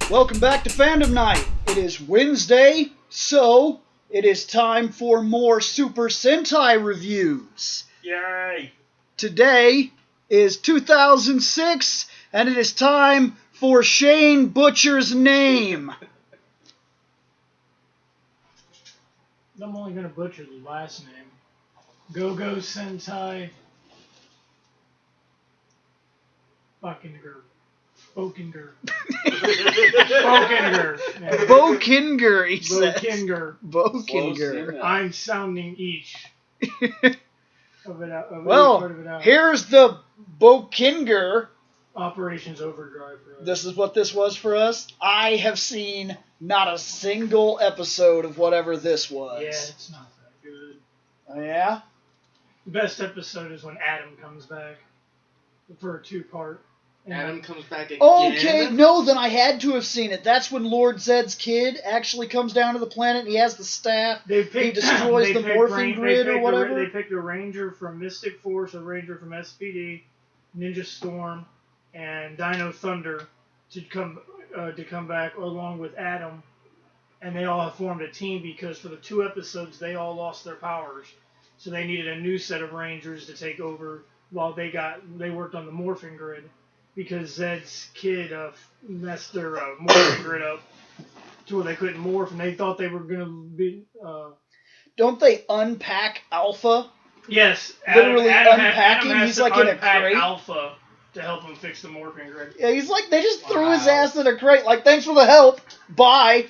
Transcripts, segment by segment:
Welcome back to Fandom Night. It is Wednesday, so it is time for more Super Sentai reviews. Yay! Today is 2006, and it is time for Shane Butcher's name. I'm only going to butcher the last name. GoGo Sentai Boukenger. Boukenger. Boukenger, he says. Boukenger. Boukenger. I'm sounding each of it out. Well, part of it out. here's the Boukenger. Operations Overdrive. For us. This is what this was for us. I have seen not a single episode of whatever this was. Yeah, it's not that good. Oh, yeah? The best episode is when Adam comes back for a two-part. Adam comes back again? Okay, no, then I had to have seen it. That's when Lord Zed's kid actually comes down to the planet and he has the staff. He destroys the Morphing Grid or whatever. They picked a ranger from Mystic Force, a ranger from SPD, Ninja Storm, and Dino Thunder to come back along with Adam. And they all have formed a team because for the 2 episodes they all lost their powers. So they needed a new set of rangers to take over while they worked on the Morphing Grid. Because Zed's kid messed their morphing grid up to where they couldn't morph, and they thought they were going to be... Don't they unpack Alpha? Yes. Literally unpacking? Adam has he's to like in a unpack crate? Alpha to help him fix the morphing grid. Yeah, he's like, they just threw his ass in a crate. Like, thanks for the help. Bye.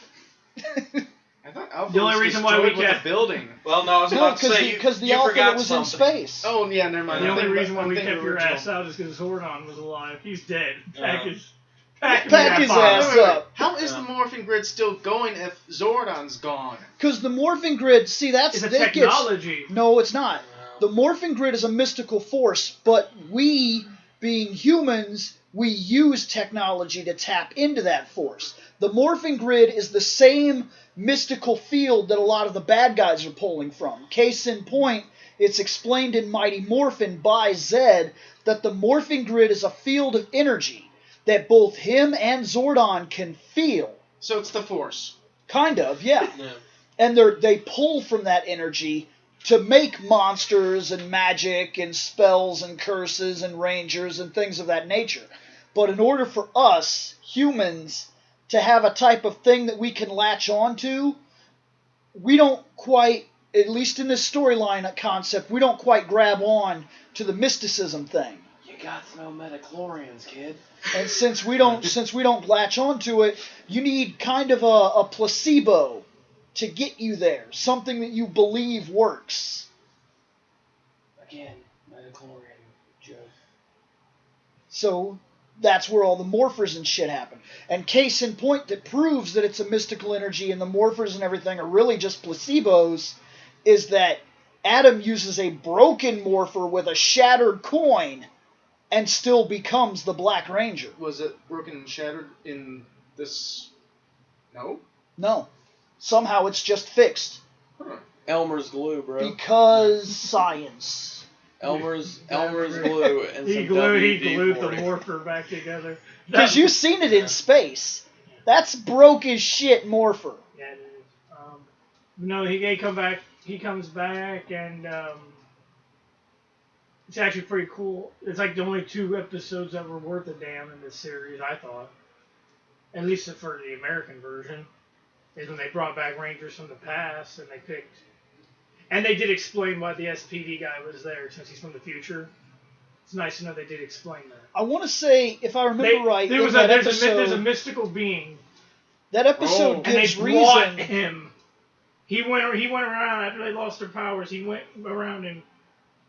I thought Alpha The only was reason why we destroyed with kept the building. Well, no, I was No, about to say, because the you Alpha forgot that was something. in space. Oh, yeah, never mind. The only reason why we I'm thinking kept your original. ass out is because Zordon was alive. He's dead. Pack his his ass up. How is the Morphing Grid still going if Zordon's gone? Because the Morphing Grid, see, that's... It's a technology. No, it's not. The Morphing Grid is a mystical force, but we, being humans, we use technology to tap into that force. The Morphing Grid is the same mystical field that a lot of the bad guys are pulling from. Case in point, it's explained in Mighty Morphin by Zed that the Morphing Grid is a field of energy that both him and Zordon can feel. So it's the Force. Kind of, yeah. And they pull from that energy to make monsters and magic and spells and curses and rangers and things of that nature. But in order for us, humans, to have a type of thing that we can latch onto, we don't quite, at least in this storyline concept, we don't quite grab on to the mysticism thing. You got no metachlorians, kid. And since we don't latch onto it, you need kind of a placebo to get you there, something that you believe works. Again, metachlorian joke. So that's where all the morphers and shit happen. And case in point that proves that it's a mystical energy and the morphers and everything are really just placebos is that Adam uses a broken morpher with a shattered coin and still becomes the Black Ranger. Was it broken and shattered in this... No? No. Somehow it's just fixed. Huh. Elmer's glue, bro. Because science. Elmer's glue and He some glued the WD-40. morpher back together. Because you've seen it in space. That's broke as shit morpher. Yeah, it is. No, he comes back, and it's actually pretty cool. It's like the only 2 episodes that were worth a damn in this series, I thought. At least for the American version. Is when they brought back Rangers from the past, and they picked... And they did explain why the SPD guy was there, since he's from the future. It's nice to know they did explain that. I want to say, if I remember right, there's a mystical being. That episode And they gives brought reason. him. He went around after they lost their powers. He went around and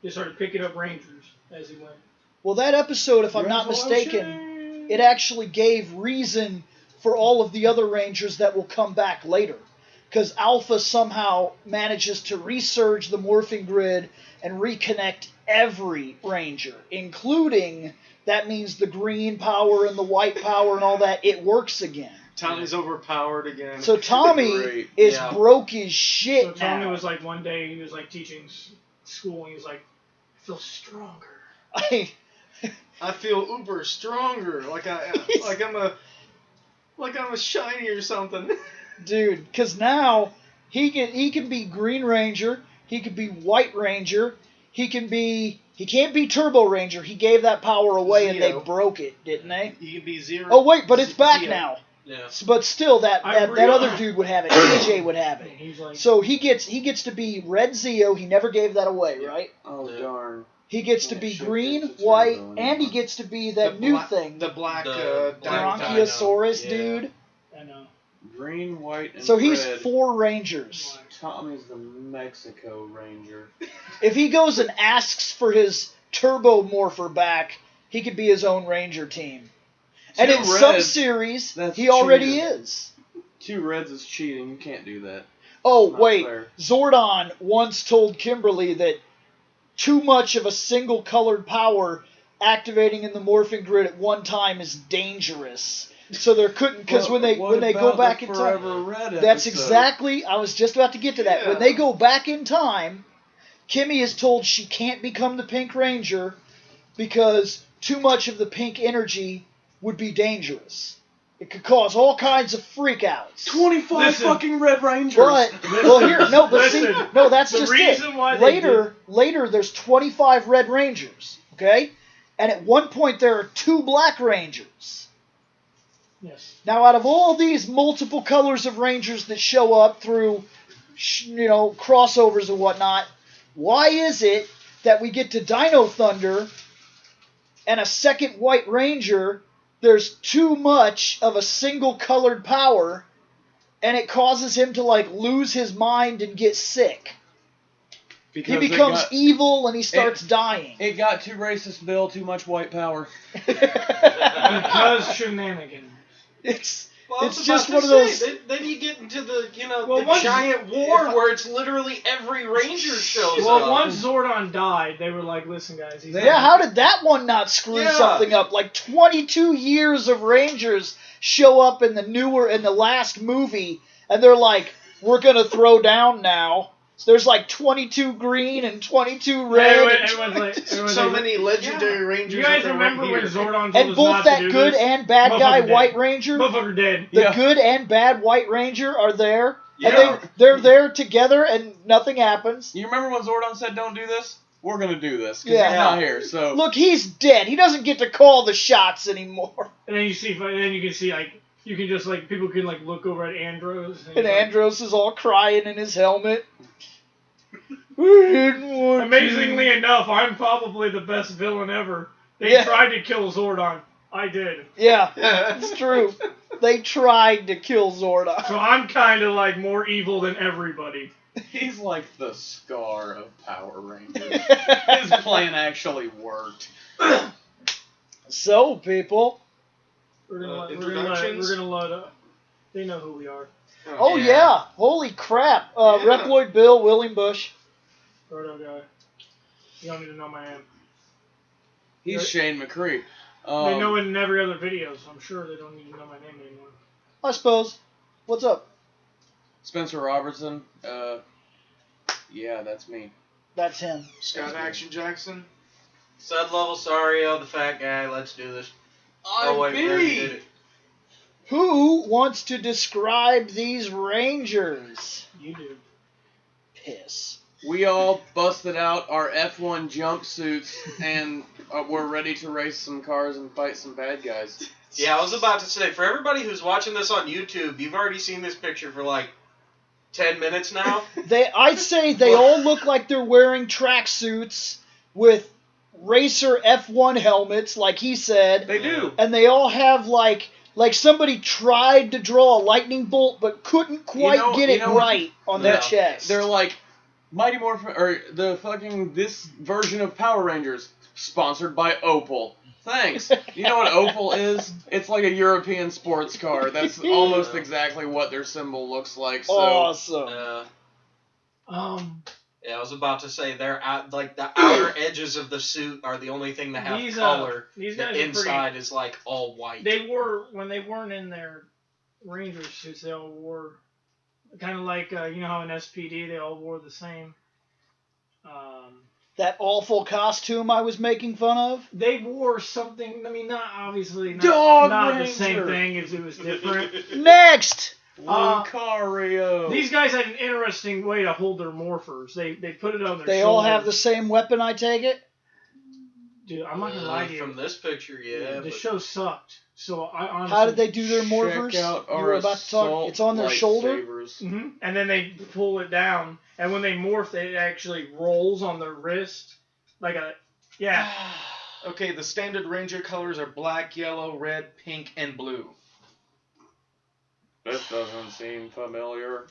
just started picking up Rangers as he went. Well, that episode, if I'm not mistaken, it actually gave reason for all of the other Rangers that will come back later. Because Alpha somehow manages to resurge the Morphing Grid and reconnect every Ranger, including, that means the green power and the white power and all that, it works again. Tommy's overpowered again. So Tommy is broke as shit So Tommy now. was like, one day he was like teaching school, and he was like, I feel stronger. I feel uber stronger, like I'm a Like I was shiny or something. Dude, because now he can be Green Ranger, he can be White Ranger, he can't be Turbo Ranger. He gave that power away and they Zeo. broke it, didn't they? He could be Zero. Oh wait, but it's back Zeo. now. Yeah. But still, that other dude would have it. AJ would have it. He's like, So he gets to be Red Zeo. He never gave that away, right? Oh, darn. He gets to Yeah, be shit, green, it's a white, turbo and anymore. he gets to be that new thing, The black The Bronchiosaurus dino. dude. I know. Green, white, and So he's red. 4 Rangers. Tommy's the Mexico Ranger. If he goes and asks for his Turbo Morpher back, he could be his own Ranger team. And in some reds, series, that's he already cheating. is. 2 reds is cheating. You can't do that. Oh, Not wait. fair. Zordon once told Kimberly that too much of a single colored power activating in the morphing grid at one time is dangerous. So there couldn't, because when they go back in time, Forever Red that's episode? exactly. I was just about to get to that. When they go back in time, Kimmy is told she can't become the Pink Ranger because too much of the pink energy would be dangerous. It could cause all kinds of freakouts. 25 Listen. fucking Red Rangers. But well, here no, but Listen. see, no, that's The just reason it. why they Later, there's 25 Red Rangers, okay, and at one point there are 2 Black Rangers. Yes. Now, out of all these multiple colors of Rangers that show up through, crossovers and whatnot, why is it that we get to Dino Thunder and a second White Ranger, there's too much of a single colored power, and it causes him to, lose his mind and get sick? Because He becomes evil and he starts dying. It got too racist, Bill. Too much white power. Because shenanigans. Well, It's just one of those. Then you get into the Well, once- giant war where it's literally every Ranger shows Well, up. once Zordon died, they were like, listen, guys. He's Yeah, how did that one not screw Yeah. something up? 22 years of Rangers show up in the last movie, and they're like, we're gonna throw down now. So there's 22 green and 22 red. Everyone's so like, many legendary Rangers. you guys that are remember right when here. Zordon told And us both not that to do good this? and bad guy Motherfucker dead. White Ranger, Motherfucker dead. the Yeah. good and bad White Ranger are there, Yeah. and they're there together, and nothing happens. You remember when Zordon said, "Don't do this"? We're gonna do this because Yeah. he's not here. So Look, he's dead. He doesn't get to call the shots anymore. And then you can see you can just people can look over at Andros. And Andros is all crying in his helmet. We didn't want Amazingly to. enough, I'm probably the best villain ever. They Yeah. tried to kill Zordon. I did. Yeah, it's true. They tried to kill Zordon. So I'm kind of more evil than everybody. he's like the Scar of Power Rangers. His plan actually worked. So, people. We're gonna introductions? load up. They know who we are. Oh, yeah. Holy crap. Yeah. Reploid Bill, William Bush. Roto guy. You don't need to know my name. He's Right. Shane McCree. They know it in every other video, so I'm sure they don't need to know my name anymore. I suppose. What's up? Spencer Robertson. Yeah, that's me. That's him. Scott Action Jackson. Sud level Sario, the fat guy. Let's do this. Oh wait, we already did it. Who wants to describe these Rangers? You do. Piss. We all busted out our F1 jumpsuits and we're ready to race some cars and fight some bad guys. Yeah, I was about to say, for everybody who's watching this on YouTube, you've already seen this picture for 10 minutes now. I'd say they all look like they're wearing tracksuits with racer F1 helmets, like he said. They do. And they all have like somebody tried to draw a lightning bolt but couldn't quite get it right on their chest. They're like Mighty Morphin, or this version of Power Rangers, sponsored by Opel. Thanks. You know what Opel is? It's like a European sports car. That's almost exactly what their symbol looks like. So. Awesome. Yeah, I was about to say they're the outer edges of the suit are the only thing that have color. These The guys inside is all white. when they weren't in their Ranger suits, they all wore kind of how in SPD they all wore the same. That awful costume I was making fun of? They wore something. I mean, not obviously Dog not Ranger. the same thing. It was different. Next! Lucario. These guys had an interesting way to hold their morphers. They put it on their They shoulders. all have the same weapon, I take it? Dude, I'm not gonna lie to you. From this picture, yeah. The show sucked. So I honestly. How did they do their morphers? Check out You our were about to talk. It's on their shoulder? Mm-hmm. And then they pull it down, and when they morph, it actually rolls on their wrist, like a Okay, the standard Ranger colors are black, yellow, red, pink, and blue. This doesn't seem familiar.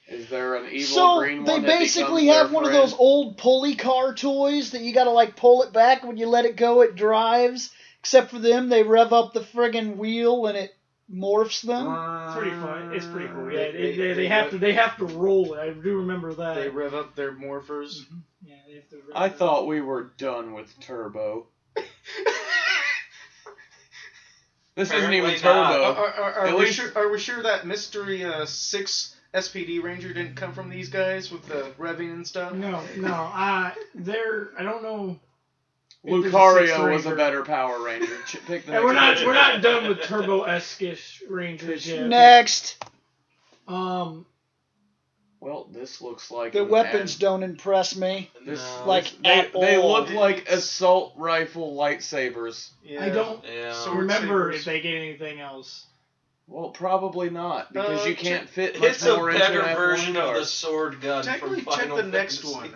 Is there an evil green one? So they that basically becomes have their one of friend? those old pulley car toys that you gotta like pull it back. When you let it go, it drives. Except for them, they rev up the friggin' wheel and it morphs them. It's pretty fun. It's pretty cool. Yeah, they have to roll it. I do remember that. They rev up their morphers. Mm-hmm. Yeah, they have to. I thought we were done with Turbo. This isn't even Turbo. Are we sure that Mystery 6 SPD Ranger didn't come from these guys with the revving and stuff? No. I don't know. Lucario was a better Power Ranger. Pick the And we're not done with Turbo-esque-ish Rangers yet. Next. Well, this looks like The weapons don't impress me. They look like assault rifle lightsabers. Yeah. I don't remember if they get anything else. Well, probably not, because you can't fit much It's a more into better an version F1 of car. the sword gun Technically, from check Final the next Fantasy. one.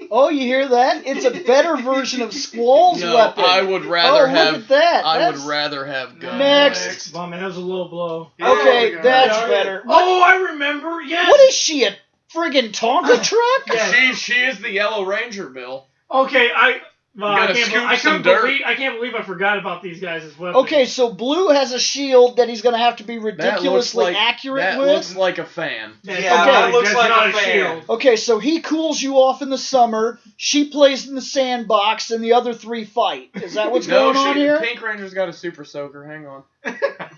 Oh, you hear that? It's a better version of Squall's No, weapon. I would rather look have. at that. I That's- would rather have gun. Next. Oh man, that was a low blow. Okay, Yeah, that's yeah. better. Oh, I remember. Yes. What is she, a friggin' Tonka truck? Yeah. She is the Yellow Ranger, Bill. Okay, I gotta can't, scoop I some couldn't dirt. believe I can't believe I forgot about these guys as weapons. Okay, so Blue has a shield that he's going to have to be ridiculously accurate That with. looks like a fan. Yeah, Okay, that looks that's like not a fan. shield. Okay, so he cools you off in the summer, she plays in the sandbox, and the other three fight. Is that what's going on here? Pink Ranger's got a super soaker. Hang on.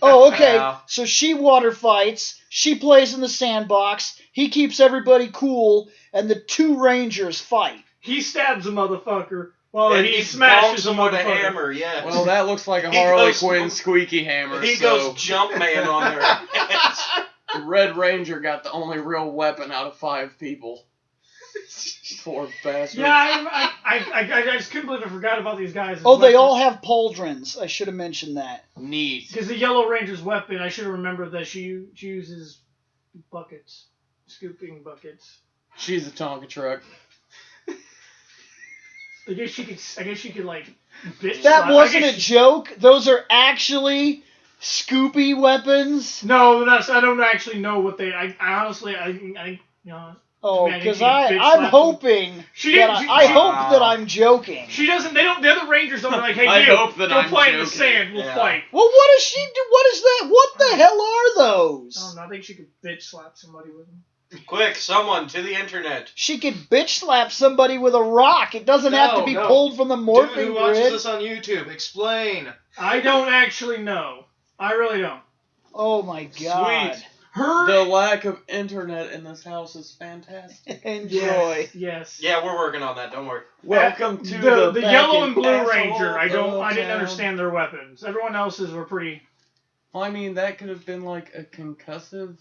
Oh, okay. Wow. So she water fights, she plays in the sandbox, he keeps everybody cool, and the two Rangers fight. He stabs a motherfucker while And he smashes bonks a him with a motherfucker. hammer, yeah. Well, that looks like a He Harley goes- Quinn squeaky hammer. He so goes Jumpman on their heads. the Red Ranger got the only real weapon out of 5 people. Poor bastard. Yeah, I just couldn't believe I forgot about these guys. as Oh, they weapons. all have pauldrons. I should have mentioned that. Neat. Because the Yellow Ranger's weapon, I should have remembered that she uses buckets, scooping buckets. She's a Tonka truck. I guess she could like. Bitch That slap. I wasn't a guess she- joke. Those are actually Scoopy weapons. No, I don't actually know what they. I honestly, you know. Oh, I mean, because she bitch I'm slapped hoping She that didn't- I she- hope that I'm joking. She doesn't. They don't. The other Rangers don't be like, hey, I you hope that go I'm play in the joking. sand. We'll Yeah. fight. Well, what does she do? What is that? What the hell are I those? don't know. I think she could bitch slap somebody with them. Quick, someone to the internet. She could bitch slap somebody with a rock. It doesn't have to be No. pulled from the Dude morphing who watches grid. this on YouTube, explain. I don't actually know. I really don't. Oh my god. Sweet. Her. The lack of internet in this house is fantastic. Enjoy. Yes. Yeah, we're working on that. Don't worry. Welcome to the back yellow and blue asshole Ranger. I didn't town. understand their weapons. Everyone else's were pretty. Well, I mean, that could have been like a concussive.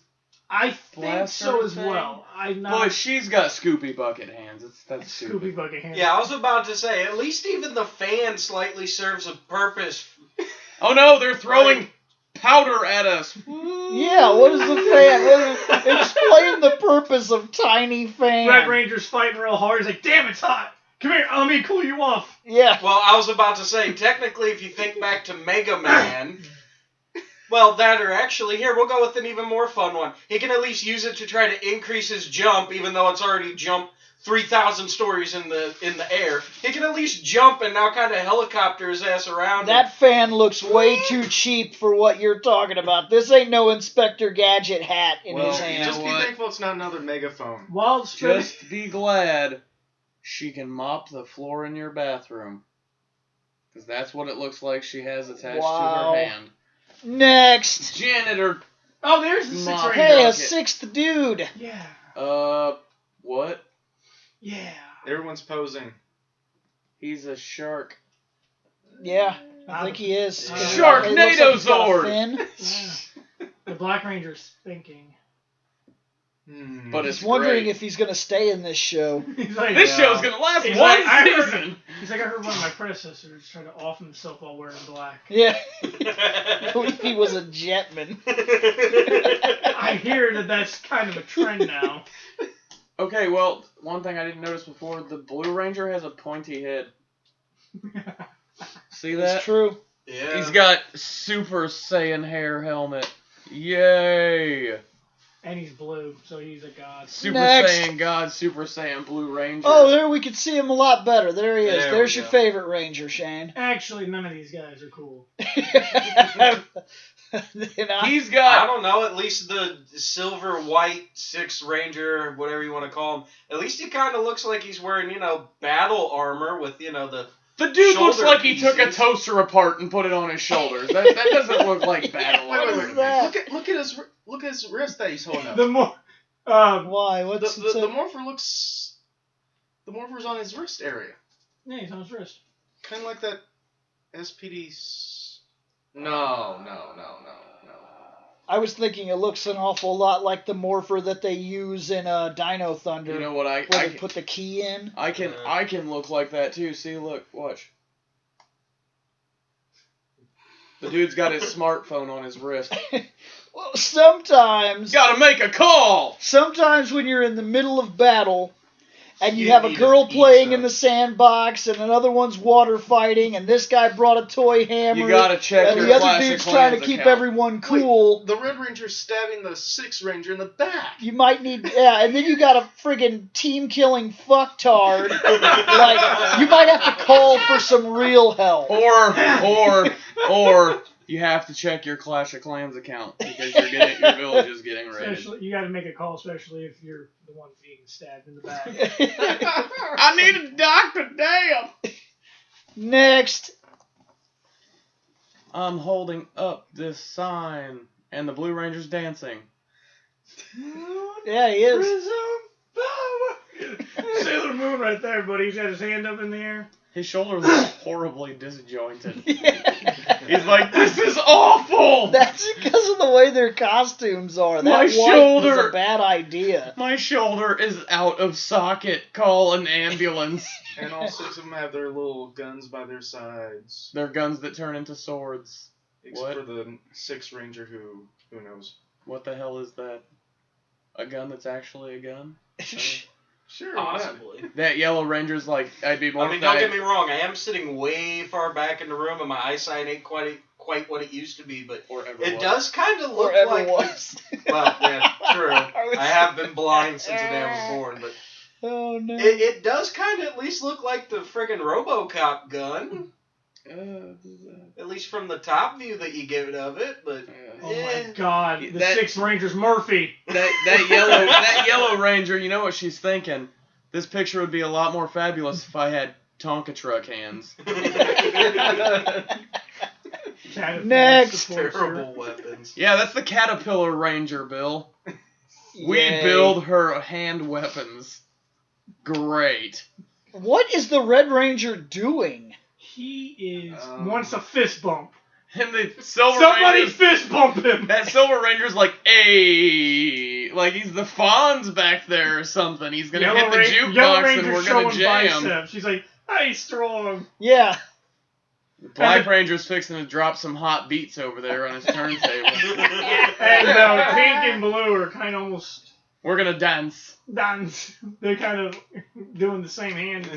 I think Blaster so as thing? well. I'm not. But she's got Scoopy bucket hands. That's Scoopy stupid. bucket hand. Yeah, I was about to say, at least even the fan slightly serves a purpose. Oh no, they're throwing powder at us. Yeah, what is the fan? Explain the purpose of tiny fan. Red Ranger's fighting real hard. He's like, damn, it's hot. Come here, let me cool you off. Yeah. Well, I was about to say, technically, if you think back to Mega Man, well, that or actually, here, we'll go with an even more fun one. He can at least use it to try to increase his jump, even though it's already jumped 3,000 stories in the air. He can at least jump and now kind of helicopter his ass around. That fan looks way too cheap for what you're talking about. This ain't no Inspector Gadget hat in Well, his you hand. Just be what? thankful it's not another megaphone. Wild spinning. Just be glad she can mop the floor in your bathroom. Because that's what it looks like she has attached Wow. to her hand. Next. Janitor. Oh, there's the six Mom. Ranger. Hey, a Rocket. sixth dude. Yeah. What? Yeah. Everyone's posing. He's a shark. Yeah, I think he is. Yeah. It looks like he's got a Sharknado-Zord! fin. Yeah. The Black Ranger's thinking. But He's it's wondering great. if he's going to stay in this show. He's like, This show's gonna last He's one like, I heard- season! He's like, I heard one of my predecessors try to off himself while wearing black. Yeah. I believe he was a jetman. I hear that that's kind of a trend now. Okay, well, one thing I didn't notice before, the Blue Ranger has a pointy head. See that? That's true. Yeah. He's got Super Saiyan hair helmet. Yay! And he's blue, so he's a god. Super Next. Saiyan God, Super Saiyan Blue Ranger. Oh, there we can see him a lot better. There he is. There There's we your go. favorite Ranger, Shane. Actually, none of these guys are cool. He's I got. don't know, at least the silver white Six Ranger, whatever you want to call him, at least he kind of looks like he's wearing, battle armor with, the... The dude looks shoulder like he took a pieces. toaster apart and put it on his shoulders. That doesn't look like battle Wait, armor. wait, is wait. that? Look at his wrist that he's holding up. The more, Why? What's The morpher looks. The morpher's on his wrist area, yeah, he's on his wrist. kind of like that SPD. No. I was thinking it looks an awful lot like the morpher that they use in Dino Thunder, You know what? where they put the key in. I can look like that too. See, look, watch. The dude's got his smartphone on his wrist. Well, sometimes Gotta make a call. sometimes when you're in the middle of battle and you You have a need girl a playing pizza. in the sandbox and another one's water fighting and this guy brought a toy hammer You gotta check and your the other Clash of dude's trying to Clans keep account. everyone cool, The Red Ranger's stabbing the Six Ranger in the back. you might need and then you got a friggin' team killing fucktard. Like you might have to call for some real help. Or you have to check your Clash of Clans account because your village is getting raided. Especially, you got to make a call, especially if you're the one being stabbed in the back. I need a doctor, damn! Next. I'm holding up this sign, and the Blue Ranger's dancing. Yeah, he is. Prison power. Sailor Moon right there, buddy. He's got his hand up in the air. His shoulder looks horribly disjointed. He's like, this is awful! That's because of the way their costumes are. That My white was shoulder. a bad idea. My shoulder is out of socket. Call an ambulance. And all six of them have their little guns by their sides. They're guns that turn into swords. Except What? for the Six Ranger who knows. What the hell is that? A gun that's actually a gun? Sure, why not? Possibly. That Yellow Ranger's like, I'd be more I mean, don't get me wrong, I am sitting way far back in the room and my eyesight ain't quite what it used to be, but or ever it was. does kind of look Or ever like... was. Well, yeah, true. was- I have been blind since the day I was born, but Oh no. it does kind of at least look like the friggin' RoboCop gun, at least from the top view that you get of it, but... Oh my God! The That- Six Rangers Murphy. that yellow Ranger, you know what she's thinking? This picture would be a lot more fabulous if I had Tonka truck hands. Next. Terrible weapons. Yeah, that's the Caterpillar Ranger, Bill. We Yay. build her hand weapons. Great. What is the Red Ranger doing? He is wants a fist bump. And the Silver Somebody Ranger's, fist bump him. that Silver Ranger's like, hey, like he's the Fonz back there or something. He's gonna hit the Yellow jukebox and Ranger's we're gonna showing jam. biceps. She's like, hey, strong. Yeah. Black Ranger's fixing to drop some hot beats over there on his turntable. And pink and blue are kind of almost We're gonna dance. dance. They're kind of doing the same hand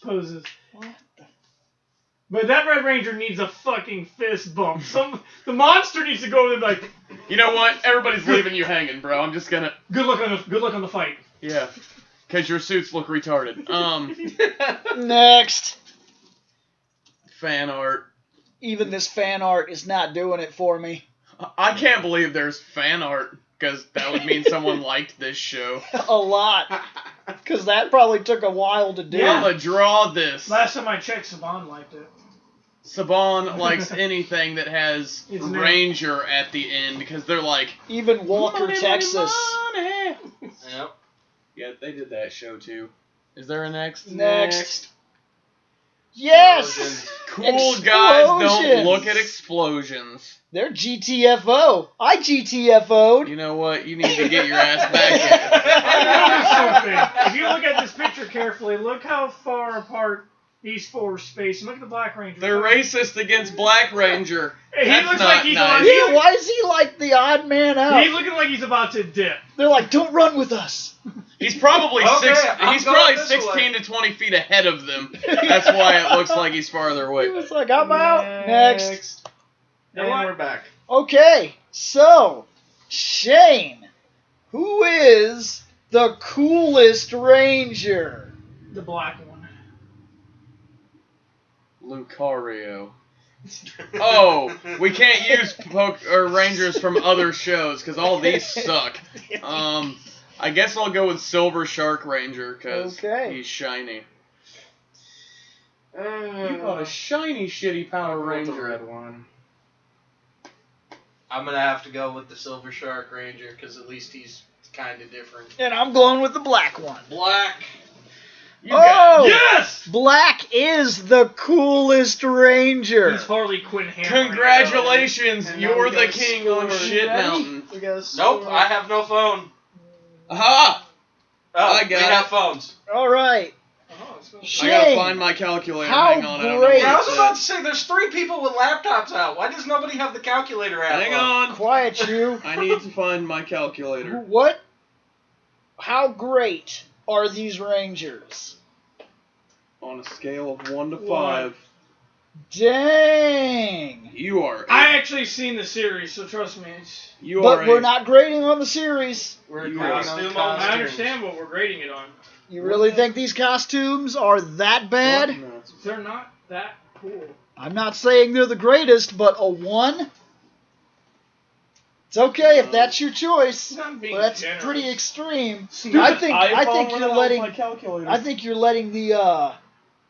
poses. What the? But that Red Ranger needs a fucking fist bump. The monster needs to go there and be like, You know what? Everybody's leaving you hanging, bro. I'm just gonna, good luck on the fight. yeah, cause your suits look retarded. Next. Fan art. Even this fan art is not doing it for me. I can't believe there's fan art, cause that would mean someone liked this show. A lot. Because that probably took a while to do. Yeah. I'm gonna draw this. Last time I checked, Saban liked it. Saban likes anything that has It's name. Ranger at the end, because they're like, Even Walker, money, money, Texas. money. Yep. Yeah, they did that show too. Is there a next? Next. Yes! Cool guys don't Explosions. look at explosions. They're GTFO. I GTFO'd. You know what? You need to get your ass back here. I noticed something. If you look at this picture carefully, look how far apart these four space. Look at the Black Ranger. They're racist against Black Ranger. He That's looks not like he's nice. Yeah, why is he like the odd man out? He's looking like he's about to dip. They're like, don't run with us. He's probably Okay, I'm He's going probably this 16 to 20 feet ahead of them. That's why it looks like he's farther He away. was like, I'm out. Next. And we're back. Okay, so, Shane, who is the coolest Ranger? The black one. Lucario. Oh, we can't use Rangers from other shows because all these suck. I guess I'll go with Silver Shark Ranger because he's shiny. You got a shiny, shitty Power Ranger. The red one. I'm gonna have to go with the Silver Shark Ranger because at least he's kind of different. And I'm going with the black one. Black. Yes! Black is the coolest Ranger. He's Harley Quinn hammer. Congratulations, And now you're we the got king on score. Shit Ready? Mountain. We got Nope, I have no phone. Aha! Oh, I we got have it. phones. All right. Oh, it's Shane, I gotta find my calculator. how Hang on, I don't know great. what Yeah, I it was about to says. say, there's 3 people with laptops out. Why does nobody have the calculator app Hang up? on. quiet you. I need to find my calculator. What? How great are these Rangers? On a scale of 1 to One. 5, Dang. you are. I actually seen the series, so trust me. You are. But we're not grading on the series. We're You grading are. on I I costumes. understand what we're grading it on. You really think these costumes are that bad? No. They're not that cool. I'm not saying they're the greatest, but a 1? It's okay if that's your choice. I'm being But that's generous. pretty extreme. Stupid I think iPhone you're went off letting my calculator. I think you're letting the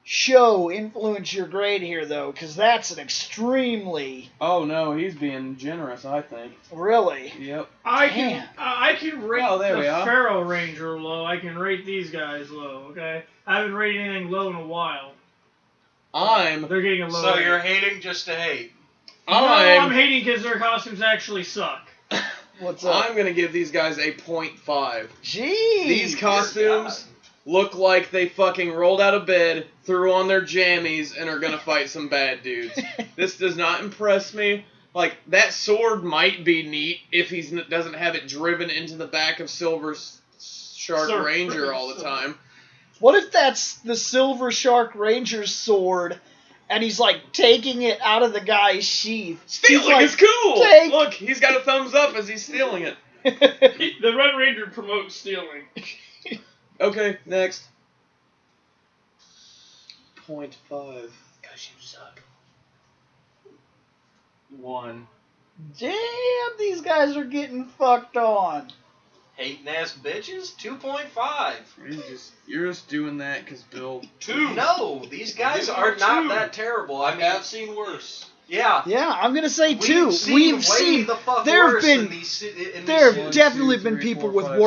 show influence your grade here though, because that's an extremely Oh no, he's being generous. I think. really. Yep. I Damn. can rate Oh, there the we are. Pharaoh Ranger low. I can rate these guys low. Okay, I haven't rated anything low in a while. They're getting a low. So rating. you're hating just to hate. No, I'm I'm hating because their costumes actually suck. What's up? I'm gonna give these guys a 0.5. Jeez. These costumes look like they fucking rolled out of bed, threw on their jammies, and are gonna fight some bad dudes. This does not impress me. Like, that sword might be neat if he doesn't have it driven into the back of Silver Shark Sir. Ranger all the time. What if that's the Silver Shark Ranger's sword, and he's like taking it out of the guy's sheath? Stealing like, is cool! "Take-" Look, he's got a thumbs up as he's stealing it. The Red Ranger promotes stealing. Okay, next. 0.5. Because you suck. 1. Damn, these guys are getting fucked on. Hating ass bitches? 2.5. You're just doing that because Bill. 2. No, these guys are not that terrible. I mean, I've seen worse. yeah. Yeah, I'm gonna say We've 2. seen We've way seen the fuck there have worse been in these, in there these have One, definitely two, been three, people four, with five,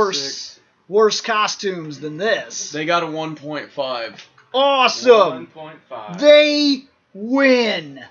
worse costumes than this. They got a 1.5. Awesome. 1.5. They win.